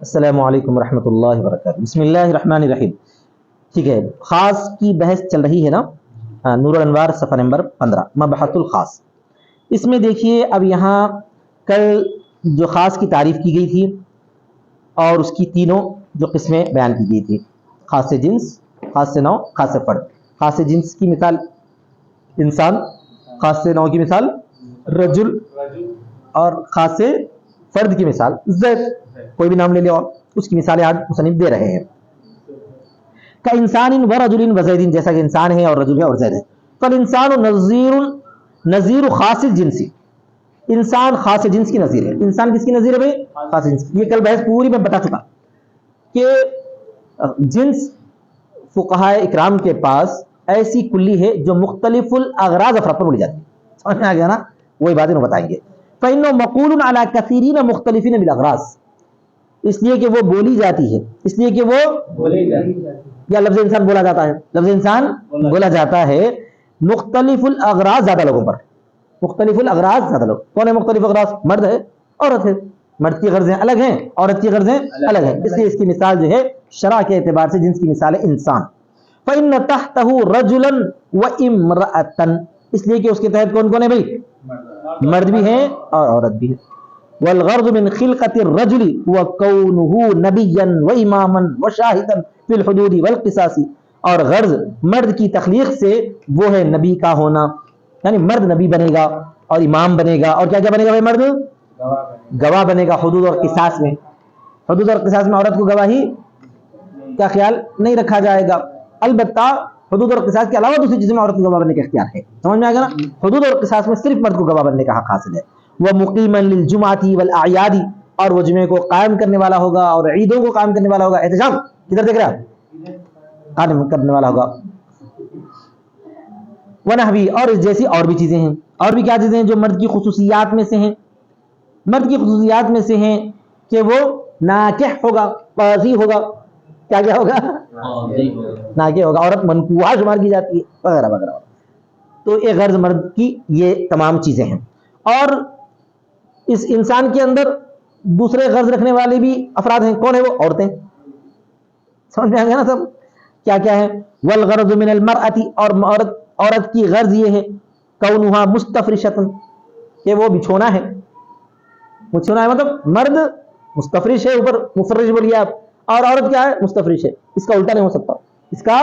السلام علیکم ورحمۃ اللہ وبرکاتہ۔ بسم اللہ الرحمن الرحیم۔ ٹھیک ہے، خاص کی بحث چل رہی ہے نا، نور الانوار صفحہ نمبر 15 مبحث الخاص۔ اس میں دیکھیے اب یہاں کل جو خاص کی تعریف کی گئی تھی اور اس کی تینوں جو قسمیں بیان کی گئی تھی، خاص جنس، خاص نوع، خاص فرد۔ خاص جنس کی مثال انسان، خاص نوع کی مثال رجل، اور خاص فرد کی مثال زید، کوئی بھی نام لے لے اور اس کی مثالیں آج مصنف دے رہے ہیں۔ کا انسان و رجل و زید، جیسا کہ انسان ہے اور رجل ہے اور زید ہے۔ فالانسان نظیر خاص الجنس، انسان خاص جنس کی نظیر ہے۔ انسان کس کی نظیر ہے بھائی؟ خاص جنس کی۔ یہ کل بحث پوری میں بتا چکا کہ جنس فقہائے اکرام کے پاس ایسی کلی ہے جو مختلف الاغراض افراد پر بولی جاتی ہے۔ سمجھ میں آ گیا نا؟ وہی باتیں بتائیں گے۔ فإنه مقول على كثيرين مختلفين بالاغراض، اس لیے کہ وہ بولی جاتی ہے، اس لیے کہ وہ یا لفظ انسان بولا جاتا ہے، لفظ انسان بولا جاتا ہے مختلف الاغراض زیادہ لوگوں پر۔ مختلف الاغراض زیادہ لوگ کون ہے؟ مختلف اغراض، مرد ہے، عورت ہے۔ مرد کی غرضیں الگ ہیں، عورت کی غرضیں الگ ہیں، اس لیے اس کی مثال جو ہے شرع کے اعتبار سے جنس کی مثال ہے انسان۔ فإن تحته رجلا وامرأة، اس لیے کہ اس کے تحت کون کون ہے بھائی؟ مرد بھی ہیں اور عورت بھی ہے۔ والغرض من خلقة الرجل وكونه نبيا واماما وشاهدا في الحدود والقصاص، اور غرض مرد کی تخلیق سے وہ ہے نبی کا ہونا، یعنی مرد نبی بنے گا اور امام بنے گا، اور کیا کیا بنے گا بھائی؟ مرد گواہ بنے گا حدود اور قصاص میں۔ حدود اور قصاص میں عورت کو گواہی کا خیال نہیں رکھا جائے گا، البتہ حدود اور قصاص کے علاوہ دوسری چیزوں میں عورت کو گواہ بننے کا اختیار ہے۔ سمجھ میں آئے گا نا؟ حدود اور قصاص میں صرف مرد کو گواہ بننے کا حق حاصل ہے۔ ومقیما للجمعۃ والاعیاد، اور وہ جمعے کو قائم کرنے والا ہوگا اور عیدوں کو قائم کرنے والا ہوگا۔ احتجام کدھر دیکھ رہے آپ؟ قائم کرنے والا ہوگا۔ ونحوی، اور اس جیسی اور بھی چیزیں ہیں۔ اور بھی کیا چیزیں ہیں جو مرد کی خصوصیات میں سے ہیں؟ مرد کی خصوصیات میں سے ہیں کہ وہ ناکح ہوگا، قاضی ہوگا۔ کیا کیا ہوگا؟ ناکح ہوگا۔ عورت منکوحہ شمار کی جاتی ہے، وغیرہ وغیرہ۔ تو ایک غرض مرد کی یہ تمام چیزیں ہیں۔ اور اس انسان کے اندر دوسرے غرض رکھنے والے بھی افراد ہیں۔ کون ہیں وہ؟ عورتیں۔ سمجھ میں آ گیا نا سب کیا کیا ہے؟ والغرض من المرأة، اور عورت کی غرض یہ ہے کونھا مستفرشۃ، کہ وہ بچھونا ہے۔ بچھونا ہے مطلب مرد مستفرش ہے، اوپر مفرش بولیے آپ، اور عورت کیا ہے؟ مستفرش ہے۔ اس کا الٹا نہیں ہو سکتا، اس کا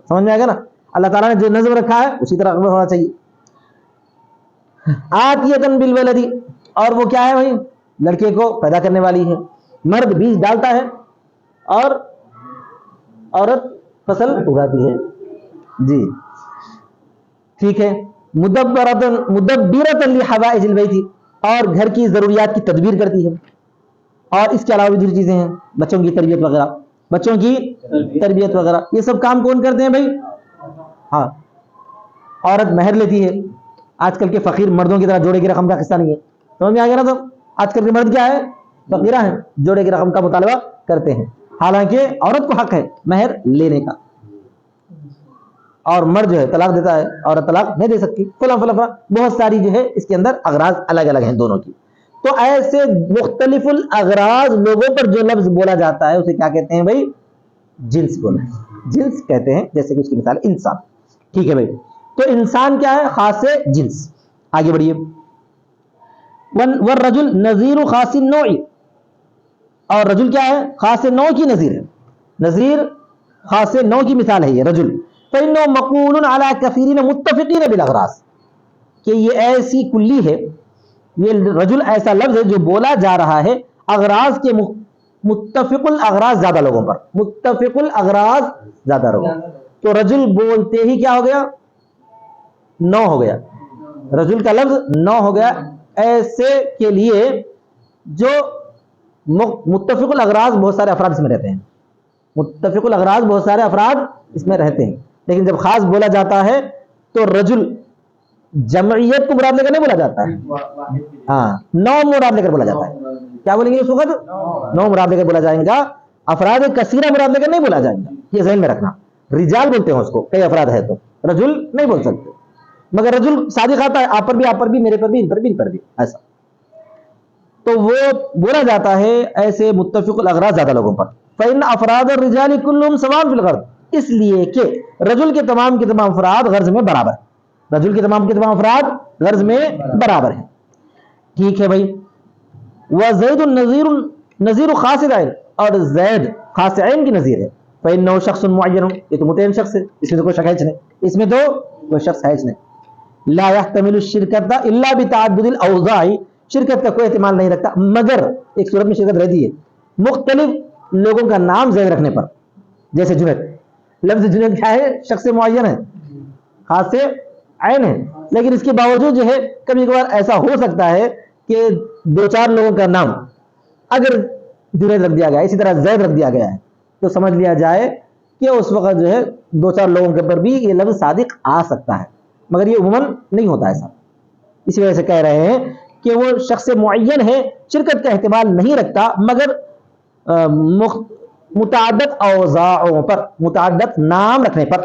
سمجھ میں آ گیا نا؟ اللہ تعالیٰ نے جو نظم رکھا ہے اسی طرح ہونا چاہیے۔ آتیۃ بالولد، اور وہ کیا ہے بھائی؟ لڑکے کو پیدا کرنے والی ہے۔ مرد بیج ڈالتا ہے اور عورت فصل اگاتی ہے۔ جی ٹھیک ہے۔ مدبرۃ لحوائج البیت، اور گھر کی ضروریات کی تدبیر کرتی ہے۔ اور اس کے علاوہ بھی دوسری چیزیں ہیں، بچوں کی تربیت وغیرہ، بچوں کی تربیت وغیرہ، یہ سب کام کون کرتے ہیں بھائی؟ ہاں، عورت مہر لیتی ہے۔ آج کل کے فقیر مردوں کی طرح جوڑے کی رقم کا قصہ نہیں ہے۔ سمجھ میں آ گیا نا؟ تو آج کل کے مرد کیا ہے؟ فقیرہ ہیں، جوڑے کی رقم کا مطالبہ کرتے ہیں، حالانکہ عورت کو حق ہے مہر لینے کا، اور مرد جو ہے طلاق دیتا ہے، عورت طلاق نہیں دے سکتی، فلاں فلاں بہت ساری جو ہے اس کے اندر اغراض الگ الگ ہیں دونوں کی۔ تو ایسے مختلف الاغراض لوگوں پر جو لفظ بولا جاتا ہے اسے کیا کہتے ہیں بھائی؟ جنس بولا ہے، جنس کہتے ہیں، جیسے کہ اس کی مثال انسان۔ ٹھیک ہے بھائی، تو انسان کیا ہے؟ خاص جنس۔ آگے بڑھیے۔ والرجل نظیر خاص النوع، اور رجل کیا ہے؟ خاص نوع کی نظیر ہے، نظیر خاص نوع کی مثال ہے یہ رجل۔ فإنه مقول على كثيرين متفقين بالاغراض، کہ یہ ایسی کلی ہے، یہ رجل ایسا لفظ ہے جو بولا جا رہا ہے اغراض کے متفق الاغراض زیادہ لوگوں پر، متفق الاغراض زیادہ لوگوں۔ تو رجل بولتے ہی کیا ہو گیا؟ نو ہو گیا، رجل کا لفظ نو ہو گیا ایسے کے لیے جو متفق الاغراض بہت سارے افراد اس میں رہتے ہیں، متفق الاغراض بہت سارے افراد اس میں رہتے ہیں۔ لیکن جب خاص بولا جاتا ہے تو رجل جمعیت کو مراد لے کر نہیں بولا جاتا ہے، ہاں نو مراد لے کر بولا جاتا ہے۔ کیا بولیں گے اس وقت؟ نو مراد لے کر بولا جائے گا، افراد کثیرہ مراد لے کر نہیں بولا جائے گا، یہ ذہن میں رکھنا۔ رجال بولتے ہیں اس کو، کئی افراد ہے تو رجل نہیں بول سکتے، مگر رجل صادق آتا ہے، آپ پر بھی، آپ پر بھی، میرے پر بھی، ان پر بھی، ان پر بھی، ایسا۔ تو وہ بولا جاتا ہے ایسے متفق الاغراض زیادہ لوگوں پر. فإن افراد الرجال كلهم سواء في الغرض، اس لیے کہ رجل کے تمام افراد غرض میں برابر، رجل کے تمام افراد غرض میں برابر ہیں. ٹھیک ہے بھائی. وزید النظیر نظیر خاص عین، اور زید خاص عین کی نظیر ہے. فإنه شخص معین، یہ تو متعین شخص ہے، اس میں تو کوئی شک ہے نہیں، اس میں تو کوئی شخص ہے نہیں. لا يحتمل الشرکت الا بتعدد الاوضاع، شرکت کا کوئی احتمال نہیں رکھتا مگر ایک صورت میں شرکت رہتی ہے، مختلف لوگوں کا نام زید رکھنے پر. جیسے جنید، لفظ جنید کیا ہے؟ شخص معین ہے، خاص سے عین ہے، لیکن اس کے باوجود جو ہے کبھی کبھار ایسا ہو سکتا ہے کہ دو چار لوگوں کا نام اگر جنید رکھ دیا گیا، اسی طرح زید رکھ دیا گیا ہے، تو سمجھ لیا جائے کہ اس وقت جو ہے دو چار لوگوں کے پر بھی یہ لفظ صادق آ سکتا ہے، مگر یہ عموماً نہیں ہوتا ایسا. اسی وجہ سے کہہ رہے ہیں کہ وہ شخص معین ہے، شرکت کا احتمال نہیں رکھتا مگر متعدد اوضاعوں پر، متعدد نام رکھنے پر،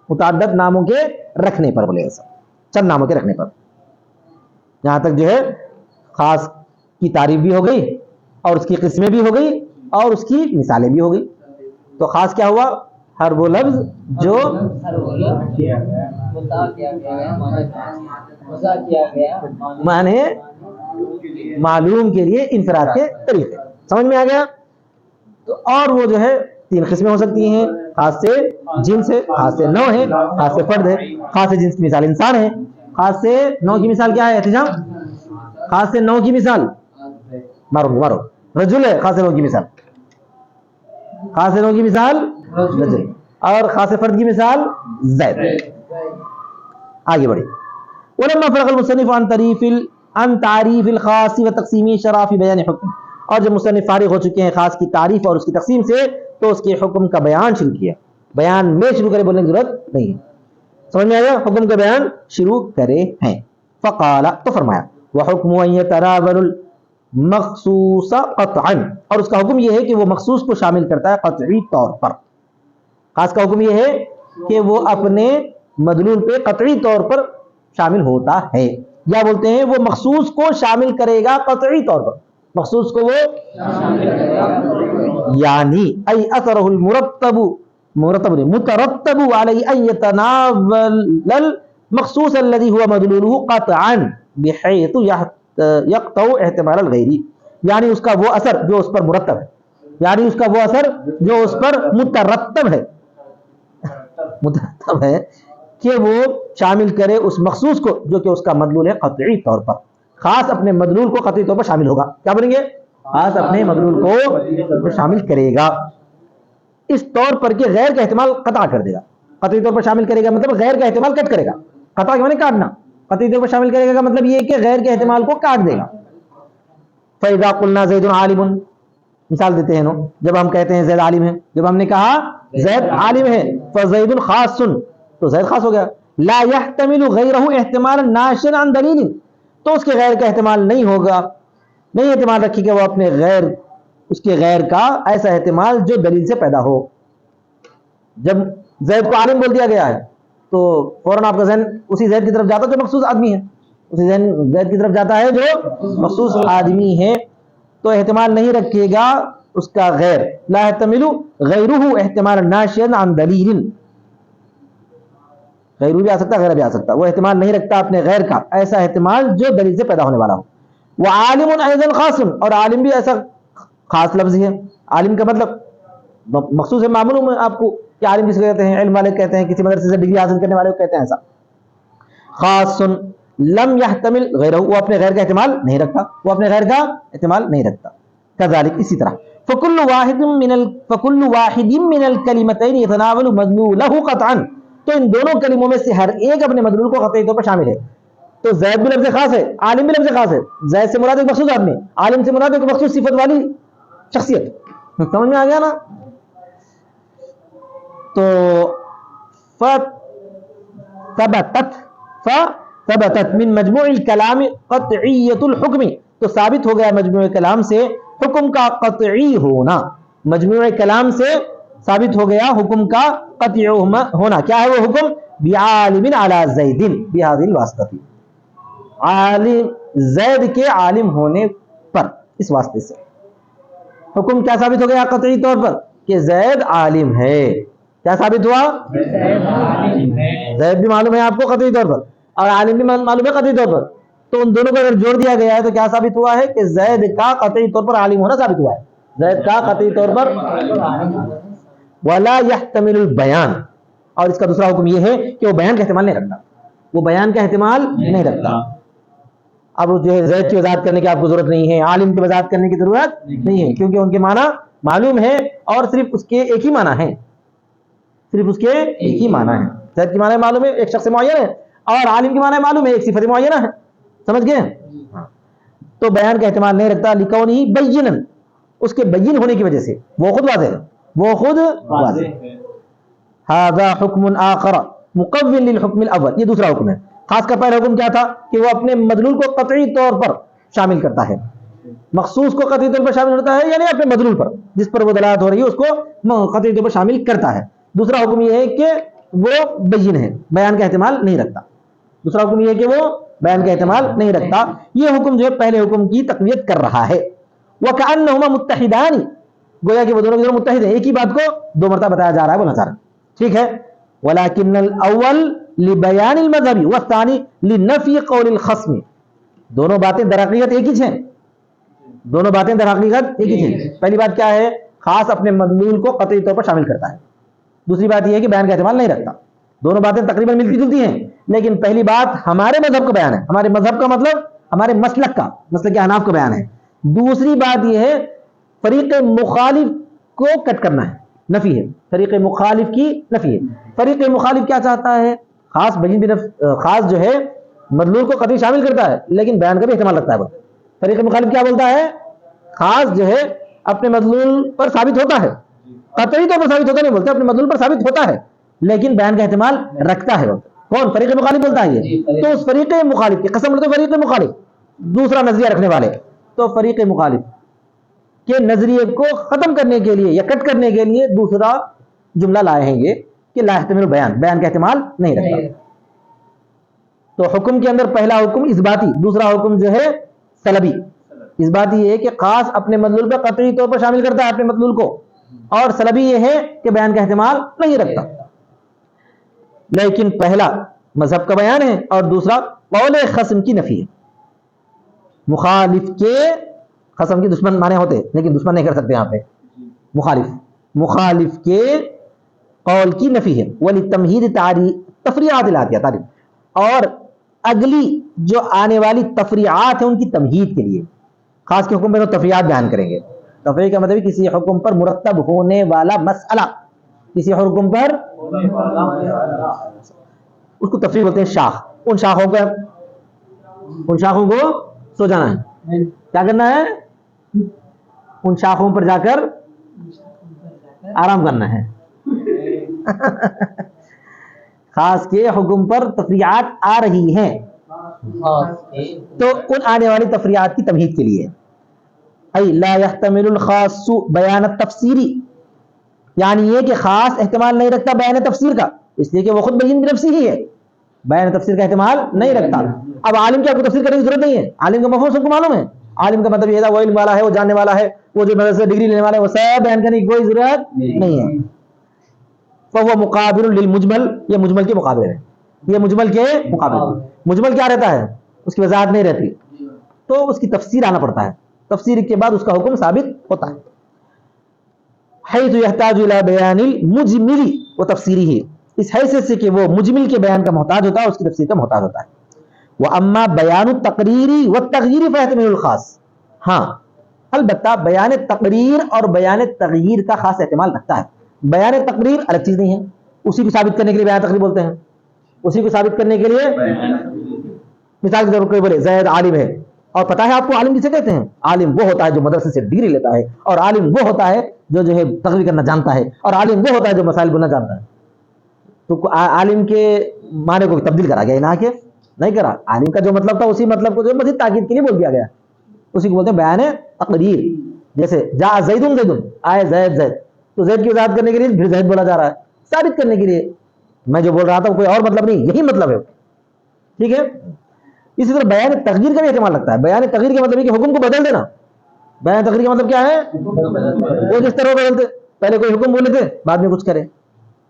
متعدد ناموں کے رکھنے پر، بولے ایسا چند ناموں کے رکھنے پر. یہاں تک جو ہے خاص کی تعریف بھی ہو گئی اور اس کی قسمیں بھی ہو گئی اور اس کی مثالیں بھی ہو گئی. تو خاص کیا ہوا؟ ہر وہ لفظ جو معنی معلوم کے لیے انفراد کے طریقے. سمجھ میں آ گیا؟ تو اور وہ جو ہے تین قسمیں ہو سکتی ہیں، خاص سے جنس ہے، خاص سے نوع ہے، خاص سے فرد ہے. خاص سے جنس کی مثال انسان ہے، خاص سے نوع کی مثال کیا ہے احتجام؟ خاص سے نوع کی مثال مارو رجل ہے، خاص سے نوع کی مثال، خاص سے نوع کی مثال رجل، اور خاص سے فرد کی مثال زید. آگے بڑھیں. ولما فرغ المصنف عن تعریف الخاص وتقسیم شرف بیان حکم، اور جب مصنف فارغ ہو چکے ہیں خاص کی تعریف اور اس کی تقسیم سے تو اس کے حکم کا بیان شروع کیا. بیان میں شروع کرے بولنے کی ضرورت نہیں ہے. سمجھ میں آیا؟ حکم کا بیان شروع کرے ہیں. فقال، تو فرمایا، وحکم ان يتناول المخصوص قطعا، اور اس کا حکم یہ ہے کہ وہ مخصوص کو شامل کرتا ہے قطعی طور پر. خاص کا حکم یہ ہے کہ وہ اپنے مدلول پہ قطعی طور پر شامل ہوتا ہے، یا بولتے ہیں وہ مخصوص کو شامل کرے گا قطعی طور پر، مخصوص کو وہ یعنی ای اثرہ المرتب مترتب علی ان يتناول المخصوص الذي هو مدلوله قطعا بحيث يقطع احتمال الغیر، یعنی اس کا وہ اثر جو اس پر مرتب ہے، یعنی اس کا وہ اثر جو اس پر مترتب ہے کہ وہ شامل کرے اس مخصوص کو جو کہ اس کا مدلول ہے قطعی طور پر. خاص اپنے مدلول کو قطعی طور پر شامل ہوگا. کیا بولیں گے؟ خاص اپنے مدلول کو شامل کرے گا اس طور پر کہ غیر کا احتمال قطع کر دے گا. قطعی طور پر شامل کرے گا مطلب غیر کا احتمال کٹ کرے گا. قطع کے معنی کاٹنا، قطعی طور پر شامل کرے گا مطلب یہ کہ غیر کے احتمال کو کاٹ دے گا. فَإِذَا قُلْنَا زَيْدٌ عَالِمٌ، مثال دیتے ہیں جب ہم کہتے ہیں زید عالم ہے، جب ہم نے کہا زید عالم ہے، فَزَيْدٌ خَاصٌ، تو زید خاص ہو گیا. لا يحتمل غیرہ احتمالا ناشئا عن دلیل، تو اس کے غیر کا احتمال نہیں ہوگا، نہیں احتمال رکھے کہ وہ اپنے غیر، اس کے غیر کا ایسا احتمال جو دلیل سے پیدا ہو. جب زید کو عالم بول دیا گیا ہے تو فوراً آپ کا ذہن اسی زید کی طرف جاتا ہے جو مخصوص آدمی ہے، اسی زید کی طرف جاتا ہے جو مخصوص آدمی ہے، تو احتمال نہیں رکھے گا اس کا غیر. لا يحتمل غیرہ احتمالا ناشئا عن دلیل، غیر بھی آ سکتا، غیر بھی آ سکتا، وہ احتمال نہیں رکھتا اپنے غیر کا ایسا احتمال جو دلیل سے پیدا ہونے والا ہو. وعالم ایضا خاص، اور عالم بھی ایسا خاص لفظ ہے. عالم کا مطلب مخصوص ہے، معلوم ہے آپ کو کہ عالم کس کو کہتے ہیں؟ علم والے کہتے ہیں، کسی مدرسے سے ڈگری حاصل کرنے والے کو کہتے ہیں ایسا. خاص لم يحتمل غیرہ، وہ اپنے غیر کا احتمال نہیں رکھتا، وہ اپنے غیر کا احتمال نہیں رکھتا. كذلك اسی طرح فكل واحد من الكلمتين يتناول مدلوله قطعا، تو ان دونوں کلموں میں سے ہر ایک اپنے مدلول کو قطعی طور پر شامل ہے. تو زید بھی لفظ خاص ہے، عالم بھی لفظ خاص ہے. زید سے مراد ایک مخصوص آدمی، عالم سے مراد ایک مخصوص صفت والی شخصیت. سمجھ میں آ گیا نا؟ تو ثبتت من مجموع الکلام قطعیت الحکم، تو ثابت ہو گیا مجموع کلام سے حکم کا قطعی ہونا. مجموع کلام سے ثابت ہو گیا حکم کا قطعی ہونا. کیا ہے وہ حکم؟ بعالم علی زید بهذه الواسطہ، عالم زید کے عالم ہونے پر. اس واسطے سے حکم کیا ثابت ہو گیا قطعی طور پر کہ زید عالم ہے. کیا ثابت ہوا؟ زید بھی معلوم ہے آپ کو قطعی طور پر اور عالم بھی معلوم ہے قطعی طور پر. تو ان دونوں کو اگر جوڑ دیا گیا ہے تو کیا ثابت ہوا ہے کہ زید کا قطعی طور پر عالم ہونا ثابت ہوا ہے. زید کا قطعی طور پر ولا يحتمل البیان. اور اس کا دوسرا حکم یہ ہے کہ وہ بیان کا احتمال نہیں رکھتا. وہ بیان کا احتمال نہیں رکھتا. اب جو ہے زید کی وضاحت کرنے کی آپ کو ضرورت نہیں ہے, عالم کی وضاحت کرنے کی ضرورت نہیں ہے, کیونکہ ان کے معنی معلوم ہے اور صرف اس کے ایک ہی معنی ہے. صرف اس کے ایک ہی معنی ہے. زید کی معنی معلوم ہے, ایک شخص معین ہے, اور عالم کی معنی معلوم ہے, ایک صفت معینہ ہے. سمجھ گئے؟ تو بیان کا احتمال نہیں رکھتا لکونہ بینا, اس کے بین ہونے کی وجہ سے. وہ خود واضح ہے, وہ خود واضح ہے. ھذا حکم آخر مقوّ للحکم الاول. یہ دوسرا حکم ہے. خاص کا پہلا حکم کیا تھا کہ وہ اپنے مدلول کو قطعی طور پر شامل کرتا ہے, مخصوص کو قطعی طور پر شامل کرتا ہے, یعنی اپنے مدلول پر جس پر وہ دلالت ہو رہی ہے اس کو قطعی طور پر شامل کرتا ہے. دوسرا حکم یہ ہے کہ وہ بین ہے, بیان کا احتمال نہیں رکھتا. دوسرا حکم یہ ہے کہ وہ بیان کا احتمال نہیں رکھتا. یہ حکم جو ہے پہلے حکم کی تقویت کر رہا ہے. وَكَأَنَّهُمَا مُتَّحِدَانِ, گویا کہ وہ دونوں کے متحد ہیں, ایک ہی بات کو دو مرتبہ بتایا جا رہا ہے, بولنا چاہ رہا ہے. ٹھیک ہے. وَلَكِنَّ الْأَوَّلِ لِبَيَانِ الْمَذْهَبِ وَالثَّانِي لِنَفْيِ قَوْلِ الْخَصْمِ. دونوں باتیں در حقیقت ایک ہی ہیں. دونوں باتیں در حقیقت ایک ہی ہیں. پہلی بات کیا ہے؟ خاص اپنے مدلول کو قطعی طور پر شامل کرتا ہے. دوسری بات یہ ہے کہ بیان کا احتمال نہیں رکھتا. دونوں باتیں تقریباً ملتی جلتی ہیں, لیکن پہلی بات ہمارے مذہب کا بیان ہے, ہمارے مذہب کا مطلب ہمارے مسلک کا, مسلک احناف کا بیان ہے. دوسری بات یہ ہے فریق مخالف کو کٹ کرنا ہے, نفی ہے. فریق مخالف کی نفی ہے. فریق مخالف کیا چاہتا ہے؟ خاص بین خاص جو ہے مدلول کو قطعی شامل کرتا ہے لیکن بیان کا بھی احتمال رکھتا ہے. فریق مخالف کیا بولتا ہے؟ خاص جو ہے اپنے مدلول پر ثابت ہوتا ہے, قطعی طور پر ثابت ہوتا نہیں بولتے, اپنے مدلول پر ثابت ہوتا ہے لیکن بیان کا احتمال رکھتا ہے. کون؟ فریق مخالف بولتا ہے یہ. تو اس فریق مخالف کی قسم لیتے فریق مخالف دوسرا نظریہ رکھنے والے, تو فریق مخالف کے نظریے کو ختم کرنے کے لیے یا کٹ کرنے کے لیے دوسرا جملہ لائے ہیں یہ کہ لا يحتمل بیان, بیان کا احتمال نہیں رکھتا. تو حکم کے اندر پہلا حکم اثباتی, دوسرا حکم جو ہے سلبی. اثباتی یہ ہے کہ خاص اپنے مدلول پر قطعی طور پر شامل کرتا ہے اپنے مدلول کو, اور سلبی یہ ہے کہ بیان کا احتمال نہیں رکھتا. لیکن پہلا مذہب کا بیان ہے اور دوسرا قول خصم کی نفی ہے. مخالف کے, خصم کی دشمن مانے ہوتے لیکن دشمن نہیں کر سکتے یہاں پہ, مخالف کے قول کی نفی ہے. وَلِتَمْهِيدِ تفریعات الاتیہ تعریف, اور اگلی جو آنے والی تفریعات ہیں ان کی تمہید کے لیے. خاص کے حکم میں تفریعات بیان کریں گے. تفریع کا مطلب کسی حکم پر مرتب ہونے والا مسئلہ, کسی حکم پر اس کو تفریع بولتے ہیں شاخ. ان شاخوں کو سو جانا ہے, کیا کرنا ہے؟ ان شاخوں پر جا کر آرام کرنا ہے. خاص کے حکم پر تفریعات آ رہی ہیں تو ان آنے والی تفریعات کی تمہید کے لیے. ای لا يحتمل الخاص بیان التفسیری, یعنی یہ کہ خاص احتمال نہیں رکھتا بیان تفسیر کا, اس لیے کہ وہ خود بین بنفسی ہی ہے, بیان تفسیر کا احتمال نہیں رکھتا. اب عالم کی آپ کو تفسیر کرنے کی ضرورت نہیں ہے, عالم کا مفہوم سب کو معلوم ہے. عالم کا مطلب یہ ہے وہ علم والا ہے, وہ جاننے والا ہے, وہ جو مدرسے ڈگری لینے والا ہے, وہ سب بیان کرنے کی کوئی ضرورت نہیں ہے. فهو مقابل للمجمل, یہ مجمل کے مقابلے ہے, یہ مجمل کے مقابلے. مجمل کیا رہتا ہے؟ اس کی وضاحت نہیں رہتی تو اس کی تفسیر آنا پڑتا ہے, تفسیر کے بعد اس کا حکم ثابت ہوتا ہے. حیث یحتاج الی بیان المجمل و تفسیرہ, اس حیثیت سے کہ وہ مجمل کے بیان کا محتاج ہوتا ہے, اس کی تفسیر کا محتاج ہوتا ہے. واما بیان التقریر والتغییر فیحتمل الخاص, ہاں البتہ بیان تقریر اور بیان تغییر کا خاص احتمال رکھتا ہے. بیان تقریر الگ چیز نہیں ہے, اسی کو ثابت کرنے کے لیے بیان تقریر بولتے ہیں. اسی کو ثابت کرنے کے لیے مثال کے طور پر کوئی بولے زید عالم ہے, اور پتہ ہے آپ کو عالم کسے کہتے ہیں؟ عالم وہ ہوتا ہے جو مدرسے سے ڈگری لیتا ہے, اور عالم وہ ہوتا ہے جو ہے تقریر کرنا جانتا ہے, اور عالم وہ ہوتا ہے جو مسائل بولنا جانتا ہے. تو عالم کے معنی کو تبدیل کرا گیا, نہ کہ نہیں کرا. عالم کا جو مطلب تھا اسی مطلب کو جو مزید تاکید کے لیے بول دیا گیا, اسی کو بولتے ہیں بیان تقریر. جیسے جاء زید زید, آئے زید زید, تو زید کی وضاحت کرنے کے لیے پھر زید بولا جا رہا ہے, ثابت کرنے کے لیے. میں جو بول رہا تھا کوئی اور مطلب نہیں, یہی مطلب ہے. ٹھیک ہے. اسی طرح بیان تغییر کا بھی احتمال رکھتا ہے. بیان تغییر کا مطلب ہے کہ حکم کو بدل دینا, بیان تقریر کا مطلب کیا ہے؟ وہ جس طرح بدلتے، پہلے کوئی حکم بولے تھے بعد میں کچھ کرے،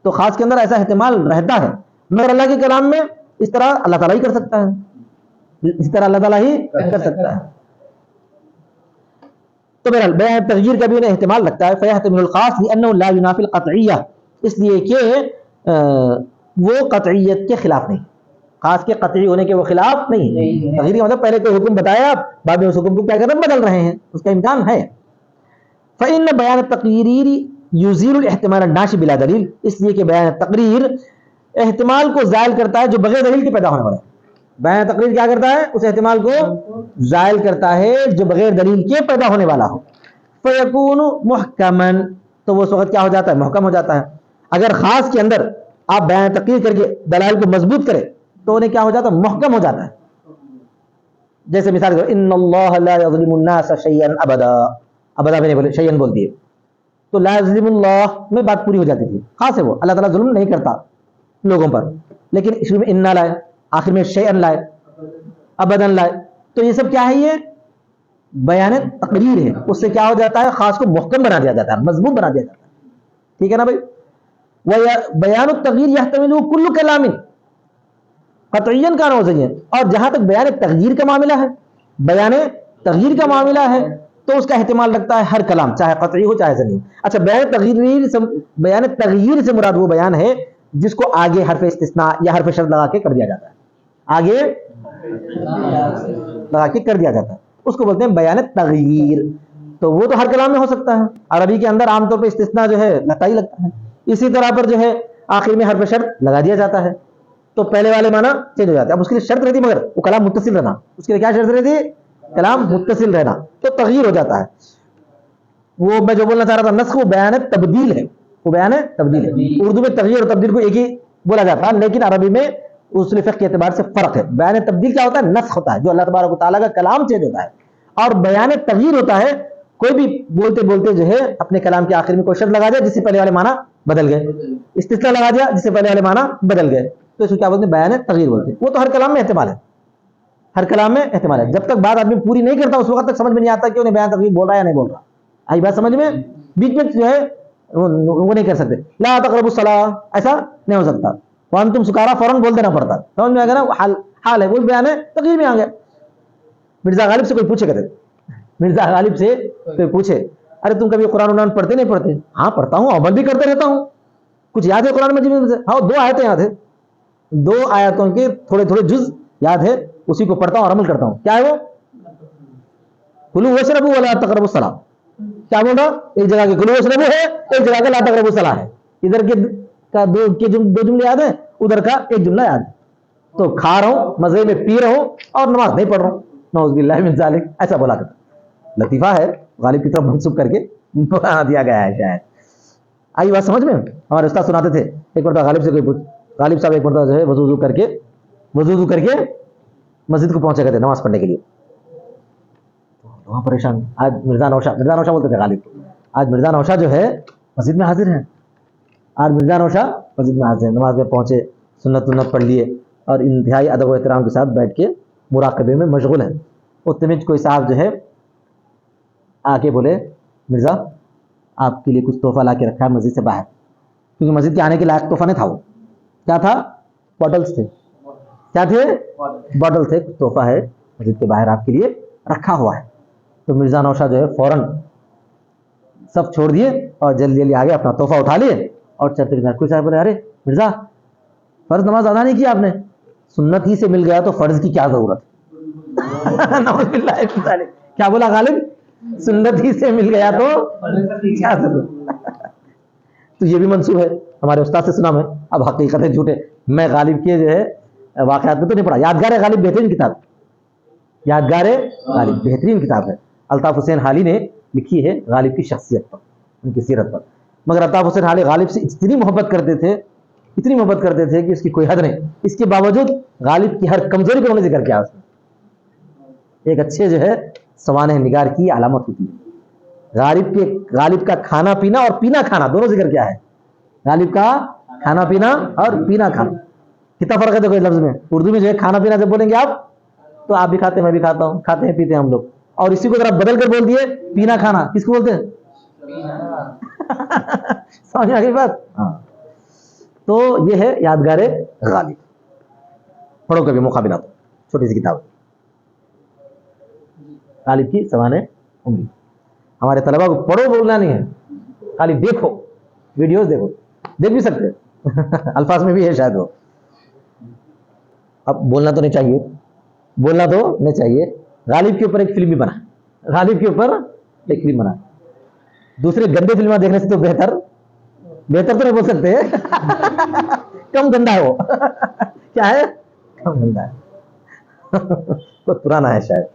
تو خاص کے اندر ایسا احتمال رہتا ہے، مگر اللہ کے کلام میں اس طرح اللہ تعالیٰ ہی کر سکتا ہے، اس طرح اللہ تعالیٰ ہی کر سکتا ہے۔ تو بہرحال بیان تغییر کا بھی انہیں احتمال رکھتا ہے، فیحتمل الخاص لأنه لا ينافي القطعیہ، اس لیے کہ وہ قطعیت کے خلاف نہیں، خاص کے قطعی ہونے کے وہ خلاف نہیں۔ تغییر کا مطلب پہلے کوئی حکم بتایا آپ بعد میں اس حکم کو کیا کر رہے ہیں؟ بدل رہے ہیں، اس کا امکان ہے۔ فإن بیان التقریر یزیل الاحتمال الناشئ بلا دلیل، اس لیے کہ بیان تقریر احتمال کو زائل کرتا ہے جو بغیر دلیل کے پیدا ہونے والا ہے۔ بیان تقریر کیا کرتا ہے؟ اس احتمال کو زائل کرتا ہے جو بغیر دلیل کے پیدا ہونے والا ہو۔ فیکون محکما، تو وہ اس وقت کیا ہو جاتا ہے؟ محکم ہو جاتا ہے۔ اگر خاص کے اندر آپ بیان تقریر کر کے دلائل کو مضبوط کریں تو انہیں کیا ہو جاتا ہے؟ محکم ہو جاتا ہے۔ جیسے مثال کرو، ان اللہ لا یظلم الناس شیئا ابدا، ابدا میں نے بولے شیئا بول دیے تو لا یظلم اللہ میں بات پوری ہو جاتی تھی، خاص ہے وہ اللہ تعالیٰ ظلم نہیں کرتا لوگوں پر، لیکن اس میں انا لائے، آخر میں شیئن لائے، ابدن لائے، تو یہ سب کیا ہے؟ یہ بیان تقریر ہے، اس سے کیا ہو جاتا ہے؟ خاص کو محکم بنا دیا جاتا ہے، مضبوط بنا دیا جاتا ہے، ٹھیک ہے نا بھائی؟ بیان التغییر یحتمل کل کلام قطعیاً کان وضعیاً، اور جہاں تک بیان تغییر کا معاملہ ہے، بیان تغییر کا معاملہ ہے تو اس کا احتمال رکھتا ہے ہر کلام، چاہے قطعی ہو چاہے ضمنی۔ اچھا، بیان تغییر سے مراد وہ بیان ہے جس کو آگے حرف استثناء یا حرف شرط لگا کے کر دیا جاتا ہے، آگے لگا کے کر دیا جاتا ہے، اس کو بولتے ہیں بیان تغییر۔ تو وہ تو ہر کلام میں ہو سکتا ہے، عربی کے اندر عام طور پہ استثناء جو ہے لگتا ہی لگتا ہے، اسی طرح پر جو ہے آخر میں حرف شرط لگا دیا جاتا ہے تو پہلے والے معنی چینج ہو جاتے ہیں۔ اب اس کے لیے شرط رہتی مگر وہ کلام متصل رہنا، اس کے لیے کیا شرط رہتی؟ کلام متصل رہنا، تو تغییر ہو جاتا ہے۔ وہ میں جو بولنا چاہ رہا تھا نسخ، وہ بیان تبدیل ہے، وہ بیان تبدیل ہے۔ اردو میں تغییر اور تبدیل کو ایک ہی بولا جاتا ہے، لیکن عربی میں اصول فقہ کے اعتبار سے فرق ہے۔ بیان تبدیل کیا ہوتا ہے؟ نسخ ہوتا ہے، جو اللہ تبارک و تعالیٰ کا کلام چینج ہوتا ہے، اور بیان تغییر ہوتا ہے کوئی بھی بولتے بولتے جو ہے اپنے کلام کے آخر میں کوئی شرط لگا دیا جس سے پہلے والے معنی بدل گئے، استثناء لگا دیا جس سے پہلے والے معنی بدل گئے، تو اس کو کیا بولتے ہیں؟ بیان تغییر بولتے ہیں۔ وہ تو ہر کلام میں احتمال ہے، ہر کلام میں احتمال ہے، جب تک بات آدمی پوری نہیں کرتا اس وقت تک سمجھ میں نہیں آتا کہ انہیں بیان تغییر بول رہا ہے یا نہیں بول رہا۔ آئی بات سمجھ میں؟ بیچ میں جو ہے وہ نہیں کر سکتے، لا تقربوا الصلاۃ ایسا نہیں ہو سکتا، وانتم سکارا فوراً بول دینا پڑتا، سمجھ میں آ گیا نا؟ حال ہے وہ بیان ہے تغییر میں آ گیا۔ مرزا غالب سے کوئی پوچھے کہتے، مرزا غالب سے کوئی پوچھے ارے تم کبھی قرآن پڑھتے نہیں پڑھتے؟ ہاں پڑھتا ہوں، عمل بھی کرتے رہتا ہوں۔ کچھ یاد ہے قرآن مجید میں؟ ہاں 2 آیتیں یاد ہے، 2 آیتوں کے تھوڑے تھوڑے جز یاد ہے، اسی کو پڑھتا ہوں اور عمل کرتا ہوں۔ کیا ہے وہ؟ کلوا واشربوا ولا تقربوا الصلاۃ، کیا بول رہا؟ ایک جگہ کے کلوا واشربوا ہے، ایک جگہ کا لا تقربوا الصلاۃ ہے، ادھر کے 2 جملے یاد ہیں، ادھر کا ایک جملہ یاد ہے، تو کھا رہا ہوں، مزے میں پی رہا ہوں اور نماز نہیں پڑھ رہا ہوں، نعوذ باللہ من ذالک، ایسا بولا کرتا۔ لطیفہ ہے، غالب کی طرف منسوب کر کے بنا دیا گیا ہے شاید۔ آئی بات سمجھ میں؟ ہمارے استاد سناتے تھے، ایک مرتبہ غالب سے کوئی پوچھ، غالب صاحب ایک مرتبہ جو ہے وضو کر کے مسجد کو پہنچے گئے تھے نماز پڑھنے کے لیے، وہاں پریشان، آج مرزا نوشا بولتے تھے غالب کو، آج مرزا نوشا جو ہے مسجد میں حاضر ہیں، آج مرزا نوشا مسجد میں حاضر ہیں، نماز میں پہنچے، سنت پڑھ لیے اور انتہائی ادب و احترام کے ساتھ بیٹھ کے مراقبے میں مشغول ہیں۔ اتنے میں کوئی صاحب جو ہے آ کے بولے، مرزا آپ کے لیے کچھ تحفہ لا کے رکھا ہے مسجد سے باہر، کیونکہ مسجد کے آنے کے لائق تحفہ نہیں تھا، وہ کیا تھا؟ بوٹلز تھے، کیا تھے؟ بوٹل تھے، کچھ تحفہ ہے مسجد کے باہر آپ کے لیے رکھا ہوا ہے۔ تو مرزا نوشا جو ہے فوراً سب چھوڑ دیے اور جلدی جلدی آگے اپنا تحفہ اٹھا لیے اور چلتے گئے۔ کوئی صاحب بولے ارے مرزا فرض نماز ادا نہیں کی آپ نے؟ سنت ہی سے مل گیا تو فرض کی کیا ضرورت؟ کیا بولا غالب؟ سنت ہی سے مل گیا تو کیا ضرورت؟ تو یہ بھی منسوب ہے، ہمارے استاد سے سنا میں، اب حقیقت ہے جھوٹے، میں غالب کے جو ہے واقعات میں تو نہیں پڑھا۔ یادگار غالب بہترین کتاب، یادگار غالب بہترین کتاب ہے، الطاف حسین حالی نے لکھی ہے غالب کی شخصیت پر، ان کی سیرت پر۔ مگر الطاف حسین حالی غالب سے اتنی محبت کرتے تھے کہ اس کی کوئی حد نہیں، اس کے باوجود غالب کی ہر کمزوری کو انہوں نے ذکر کیا اس میں۔ ایک اچھے جو ہے سوانح نگار کی علامت ہوتی ہے، غالب کا کھانا پینا اور پینا کھانا دونوں ذکر کیا ہے، غالب کا کھانا پینا اور پینا کھانا کتنا فرق ہے دیکھو لفظ میں۔ اردو میں جو ہے کھانا پینا جب بولیں گے آپ تو آپ بھی کھاتے ہیں، میں بھی کھاتا ہوں، کھاتے ہیں پیتے ہیں ہم لوگ، اور اسی کو ذرا بدل کر بول دیے پینا کھانا، کس کو بولتے ہیں؟ سمجھ میں آ گئی بات؟ ہاں، تو یہ ہے یادگار غالب. پڑھو کبھی مقابلہ، چھوٹی سی کتاب غالب کی سوانح انگلی. ہمارے طلبا کو پڑھو بولنا نہیں ہے، خالی دیکھو، ویڈیوز دیکھو، دیکھ بھی سکتے الفاظ میں بھی ہے شاید وہ. اب بولنا تو نہیں چاہیے، بولنا تو نہیں چاہیے. غالب کے اوپر ایک فلم بھی بنا، غالب کے اوپر ایک فلم بنا. دوسرے گندے فلمیں دیکھنے سے تو بہتر تو نہیں بول سکتے کم گندا ہے وہ. کیا ہے؟ کم گندا ہے. بہت پرانا ہے شاید.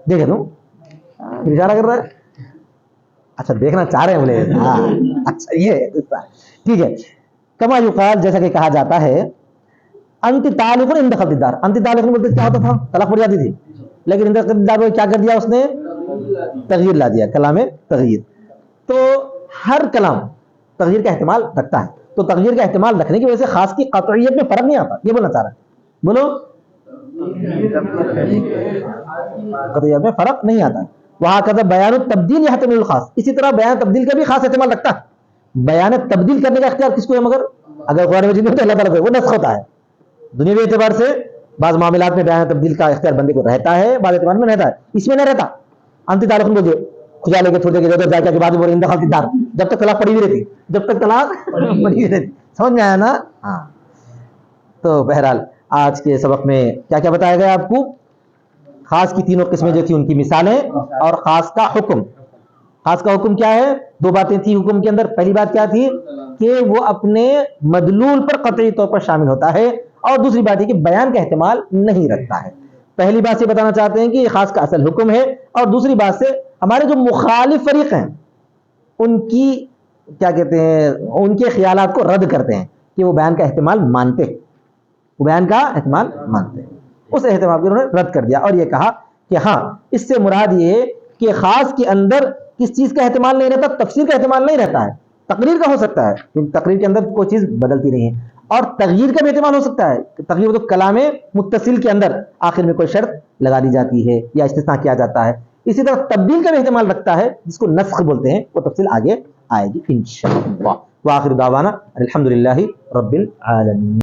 دیکھے تم اشارہ کر رہا ہے. اچھا دیکھنا چاہ رہے ہیں بولے. ہاں اچھا یہ ٹھیک ہے. کما یقال، جیسا کہ کہا جاتا ہے، انت تعلق عند خلق الدار. انت تعلق بولتے کیا ہوتا تھا؟ طلاق پڑ جاتی تھی. لیکن عند خلق الدار کو کیا کر دیا اس نے؟ تغییر لا دیا، کلام تغییر. تو ہر کلام تغییر کا احتمال رکھتا ہے. تو تغییر کا احتمال رکھنے کی وجہ سے خاص کی قطعیت میں فرق نہیں آتا. یہ بولنا چاہ رہا ہے، بولو. قطعیت میں فرق نہیں آتا. وہاں کا بیان التبدیل یحتمل الخاص، اسی طرح بیان تبدیل کا بھی خاص احتمال رکھتا ہے. بیان تبدیل کرنے کا اختیار کس کو ہے؟ مگر اگر قرآن مجید میں تو اللہ تعالیٰ کو وہ نسخ ہوتا ہے. دنیاوی اعتبار سے بعض معاملات میں بیان تبدیل کا اختیار بندے کو رہتا ہے، بعض اعتبار میں رہتا ہے. اس میں نہیں رہتا. انت تعلق بول دو، کھجا لے کے تھوڑی دیر ادھر جا کے بعد میں اندر خلق دار، جب تک طلاق پڑی ہوئی رہتی، جب تک طلاق پڑی ہوئی رہتی. سمجھ میں آیا نا؟ ہاں. تو بہرحال آج کے سبق میں کیا کیا بتایا گیا آپ کو؟ خاص کی تینوں قسمیں جو تھی ان کی مثالیں، اور خاص کا حکم. خاص کا حکم کیا ہے؟ دو باتیں تھی حکم کے اندر. پہلی بات کیا تھی کہ وہ اپنے مدلول پر قطعی طور پر شامل ہوتا ہے، اور دوسری بات یہ کہ بیان کا احتمال نہیں رکھتا ہے. پہلی بات سے بتانا چاہتے ہیں کہ یہ خاص کا اصل حکم ہے، اور دوسری بات سے ہمارے جو مخالف فریق ہیں ان کی کیا کہتے ہیں، ان کے خیالات کو رد کرتے ہیں کہ وہ بیان کا احتمال مانتے ہیں، وہ بیان کا احتمال مانتے ہیں. اس احتمال کو انہوں نے رد کر دیا اور یہ کہا کہ ہاں اس سے مراد یہ کہ خاص کے اندر کس چیز کا احتمال نہیں رہتا؟ تفسیر کا احتمال نہیں رہتا ہے. تقریر کا ہو سکتا ہے کیونکہ تقریر کے اندر کوئی چیز بدلتی نہیں ہے، اور تغییر کا بھی احتمال ہو سکتا ہے. تغییر تو کلام متصل کے اندر آخر میں کوئی شرط لگا دی جاتی ہے یا استثناء کیا جاتا ہے. اسی طرح تبدیل کا بھی احتمال رکھتا ہے جس کو نسخ بولتے ہیں. وہ تفصیل آگے آئے گی انشاءاللہ. وآخر دعوانا الحمدللہ رب العالمین.